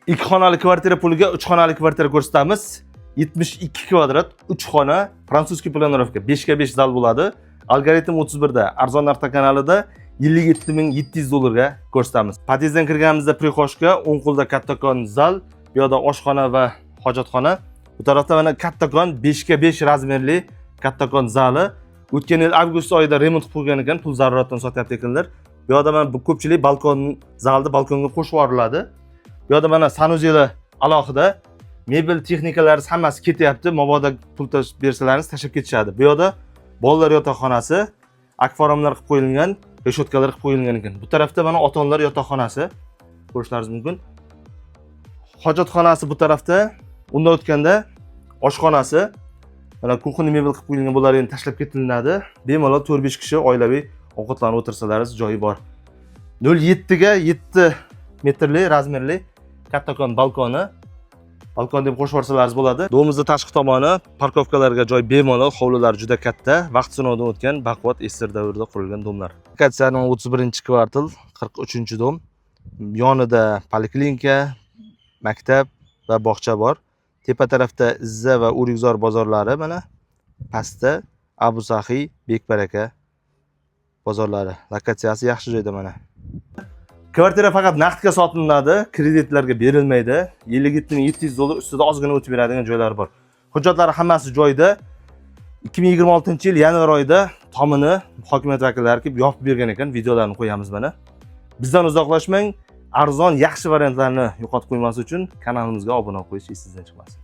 2 xonali kvartira puliga 3 xonali kvartira ko'rsatamiz. 72 kvadrat, 3 xona, frantsuzskiy planirovka, 5 ga 5 zal bo'ladi. Algoritm 31 da, arzon narxda kanalida 57.700 dollarga ko'rsatamiz. Podyezddan kirganimizda prixoshka, o'ng qo'lda kattakon zal, bu yoqda oshxona va hojatxona. Bu tarafda mana kattakon 5 ga 5 razmerli kattakon zali. O'tgan yil avgust oyida remont qilib qo'ygan ekan, pul zaruratdan sotyapti ekanlar. Bu yoqda mana bu ko'pchilik balkon zalni balkonga qo'shib yuboriladi. Bu yoqda mana sanuzeli alohida, mebel texnikalari hammasi ketyapti. Mabodo pul bersalaringiz tashlab ketishadi. Bu yoqda bolalar yotoqxonasi, akvariumlar qilib qo'yilgan, reshotkalar qilib qo'yilgan ekan. Bu tarafda mana ota-onalar yotoqxonasi ko'rishlaringiz mumkin. Hojatxonasi bu tarafda, undan o'tganda oshxonasi, mana kuxni mebel qilib qo'yilgan bo'lar, endi tashlab ketiladi. Bemalol 4-5 kishi oilaviy ovqatlanib o'tirsalaringiz joyi bor. 0.7 ga 7 metrli razmerli kattakon balkoni. Balkon deb qo'shib yuborsalaringiz bo'ladi. Domimizning tashqi tomoni, parkovkalarga joy bemalol, hovlilar juda katta, vaqt sinovdan o'tgan baquvvat esir davrida qurilgan domlar. Lokatsiyaning 31-kvartal, 43-dom. Yonida poliklinika, maktab va bog'cha bor. Tepa tarafda Izza va O'rikzor bozorlari, mana pastda Abu Sahiy, Bekbaraka bozorlari. Lokatsiyasi yaxshi joyda mana. Kvartira faqat naqdga sotiladi, kreditlarga berilmaydi. 57.700 dollar ustida ozgina o'tib beradigan joylar bor. Hujjatlari hammasi joyida. 2026-yil yanvar oyida tomini hokimiyat vakillari kelib yopib bergan ekan, videolarni qo'yamiz mana. Bizdan uzoqlashmang, arzon, yaxshi variantlarni yo'qotib qo'ymaslik uchun kanalimizga obuna bo'lib qo'yish esingizdan chiqmasin.